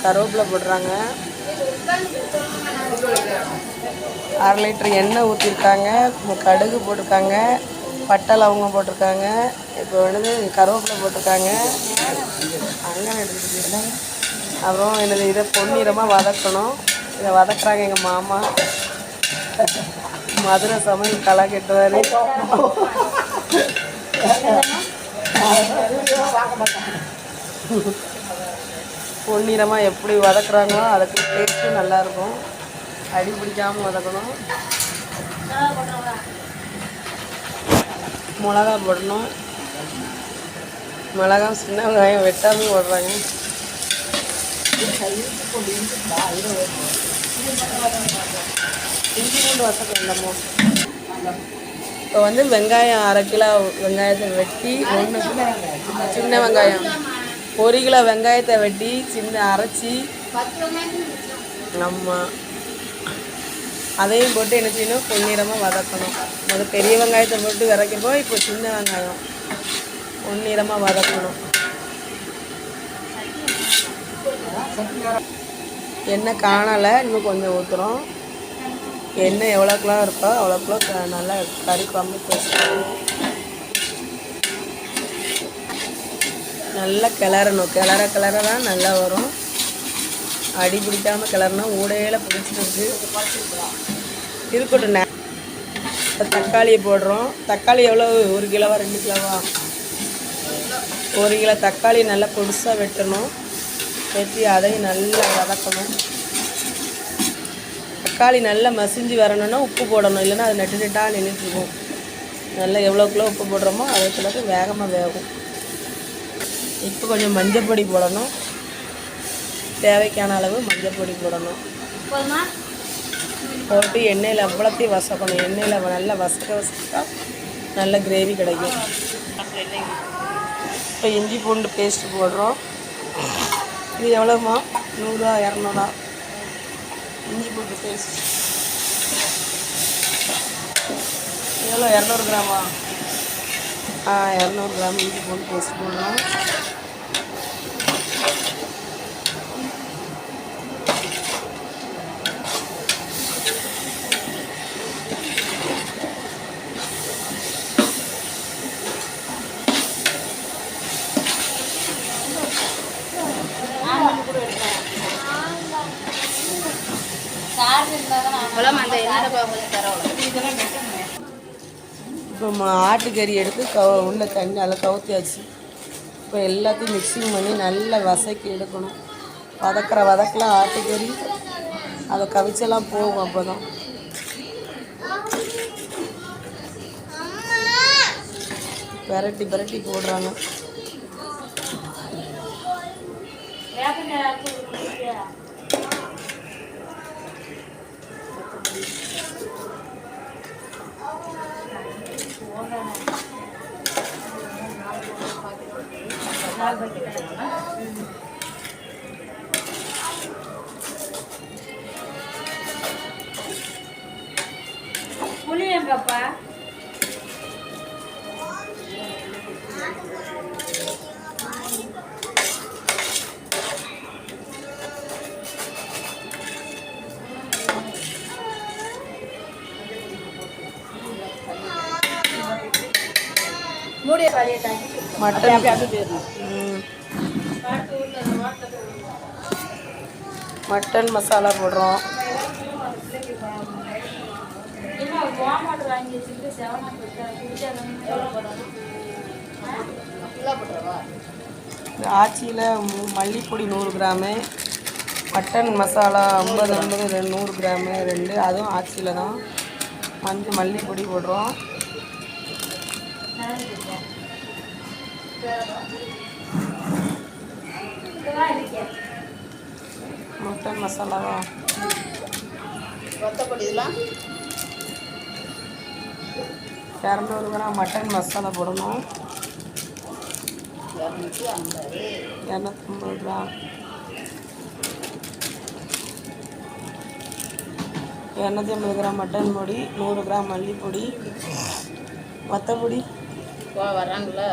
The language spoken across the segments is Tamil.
கருவேப்பிலை போடுறாங்க. 1/2 லிட்டர் எண்ணெய் ஊற்றிருக்காங்க. கடுகு போட்டிருக்காங்க, பட்டை லவங்கம் போட்டிருக்காங்க. இப்போ வந்து கருவேப்பிலை போட்டிருக்காங்க. அங்கே எடுத்துக்கிட்டு அப்புறம் என்னது இதை பொன்னிறமாக வதக்கணும். இதை வதக்குறாங்க எங்கள் மாமா. மதுரை சமையல் களை கட்டுவார். பொன்னிறமாக எப்படி வதக்குறாங்களோ அதுக்கு டேஸ்ட்டும் நல்லாயிருக்கும். அடி பிடிக்காமல் வதக்கணும். மிளகா போடணும். மிளகா சின்ன வெங்காயம் வெட்டாமல் போடுறாங்க. இஞ்சி பூண்டு வசக்கம் இல்லமோ. இப்போ வந்து வெங்காயம் 1/2 கிலோ வெங்காயத்தை வெட்டி சின்ன வெங்காயம் 1 கிலோ வெங்காயத்தை வெட்டி அரைச்சி நம்ம அதையும் போட்டு என்ன செய்யணும், பொன்னிறமாக வதக்கணும். முதல் பெரிய வெங்காயத்தை போட்டு விரைக்கப்போ இப்போ சின்ன வெங்காயம் பொன்னிறமாக வதக்கணும். எண்ணெய் காணலை, இன்னும் கொஞ்சம் ஊற்றுறோம். எண்ணெய் எவ்வளோக்குலாம் இருக்கோ அவ்வளோக்குள்ள நல்லா கறி குழம்பு நல்லா கிளறணும். கிளற தான் நல்லா வரும். அடி பிடிக்காமல் கிளறினா ஊடையில் பிடிச்சிட்டு இருக்கட்டும். தக்காளியை போடுறோம். தக்காளி எவ்வளோ, 1 கிலோவா 2 கிலோவா? 1 கிலோ தக்காளி நல்லா பொடிசாக வெட்டணும். வெட்டி அதையும் நல்லா வதக்கணும். தக்காளி நல்லா மசிஞ்சு வரணும்னா உப்பு போடணும், இல்லைன்னா அது நெட்டாக நின்றுட்டுருக்கும். நல்லா எவ்வளோக்குள்ள உப்பு போடுறோமோ அதுக்கு வேகமாக வேகும். இப்போ கொஞ்சம் மஞ்சப்பொடி போடணும். தேவைக்கான அளவு மஞ்சப்பொடி போடணும். போட்டு எண்ணெயில் அவ்வளோத்தையும் வசக்கணும். எண்ணெயில் நல்லா வசக்க நல்ல கிரேவி கிடைக்கும். இப்போ இஞ்சி பூண்டு பேஸ்ட்டு போடுறோம். இது எவ்வளோமா? 100 200? இஞ்சி பூண்டு பேஸ்ட் எவ்வளோ? 200 கிராமா? 200 கிராம் இஞ்சி பூண்டு பேஸ்ட் போடுறோம். இப்போ ஆட்டுக்கறி எடுத்து உள்ள தண்ணி அதில் கவுத்தியாச்சு. இப்போ எல்லாத்தையும் மிக்சிங் பண்ணி நல்லா வதக்கி எடுக்கணும். வதக்கலாம் ஆட்டுக்கறி அதை கவிச்செல்லாம் போகும். அப்போ தான் பெரட்டி போடுறாங்க. புளியங்கப்பா மட்டன் மசாலா போடுறோம். ஆச்சியில் மல்லிப்பொடி 100 கிராமு, மட்டன் மசாலா 50 100 கிராமு 2, அதுவும் ஆச்சியில் தான். மல்லிப்பொடி போடுறோம். மட்டன் மசாலாவா வத்தப்பொடிலாம் 200 கிராம் மட்டன் மசாலா போடணும். 250 கிராம் 250 கிராம் மட்டன் பொடி, 100 கிராம் மல்லிப்பொடி, வத்தப்பொடி வராங்களா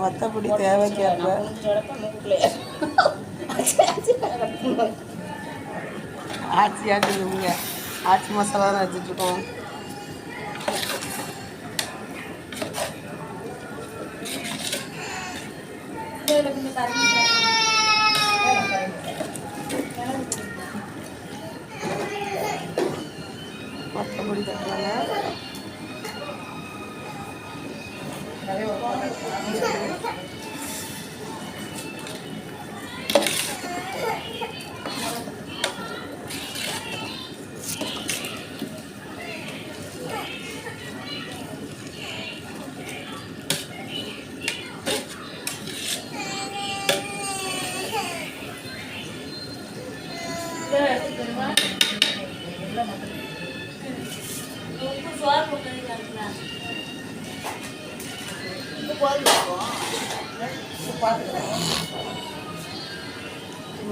வத்தப்பொடி தேவைக்கேற்ப. ஆச்சியாச்சுங்க, ஆச்சி மசாலா தான் வச்சுட்ருக்கோம். வத்தப்பொடி தட்டுறாங்க.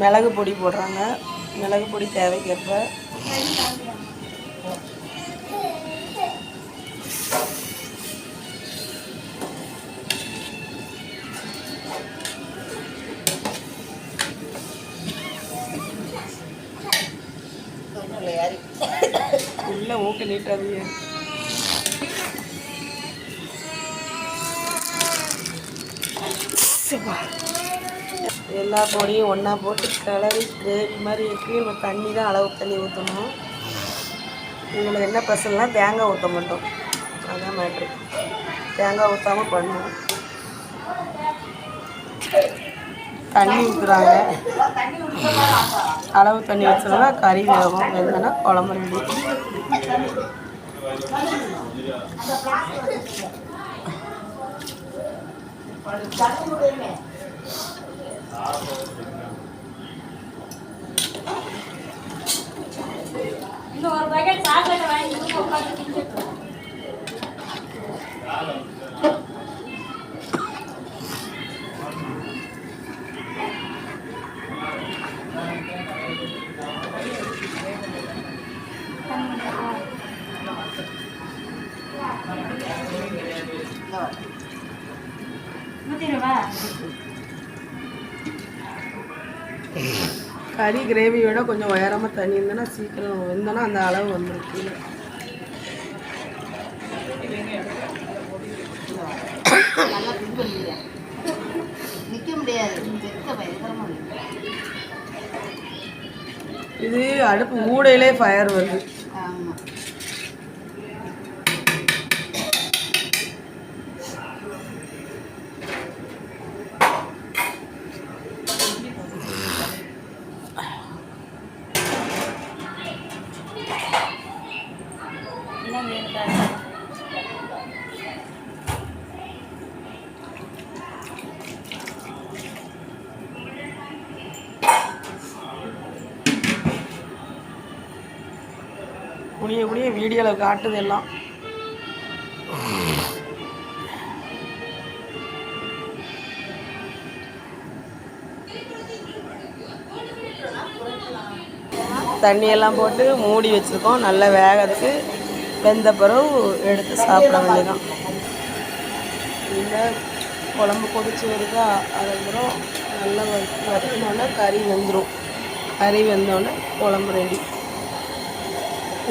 மிளகு பொடி போடுறாங்க. மிளகு பொடி தேவைக்கேற்ப. உள்ள மூக்க நீட்டாதீங்க. எல்லா பொடியும் ஒன்றா போட்டு கிளறி கிரேவி மாதிரி இருக்குது. நம்ம தண்ணி தான் அளவு தண்ணி ஊற்றணும். இதில் என்ன பிரச்சனைனா தேங்காய் ஊற்ற மாட்டோம். அதுதான் மேட்ரு. தேங்காய் ஊற்றாமல் பண்ணுவோம். தண்ணி ஊற்றுறாங்க. அளவு தண்ணி வச்சோம்னா கறி வேகும். வெந்தனா குழம்பு ரெடி. இன்னொரு பாக்கெட் சாக்லேட் வாங்கி உட்காந்து தின்னுட்டு கறி கிரேவியோட கொஞ்சம் உயரமாக தண்ணி இருந்தோன்னா சீக்கிரம் வெந்தோன்னா அந்த அளவு வந்துடும் கீழே. இது அடுப்பு மூடையிலே ஃபயர் வருது. குனிய குனிய வீடியோவில் காட்டுது எல்லாம். தண்ணியெல்லாம் போட்டு மூடி வச்சுருக்கோம். நல்லா வேகிறதுக்கு. வெந்த பிறகு எடுத்து சாப்பிட வேண்டியதான். இந்த குழம்பு கொதிச்சு வருதா, அதுக்கப்புறம் நல்லா வறுக்கணுன்னா கறி வெந்துடும். கறி வெந்தோடனே குழம்பு ரெடி.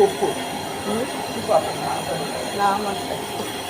உப்பு நான் மட்டும்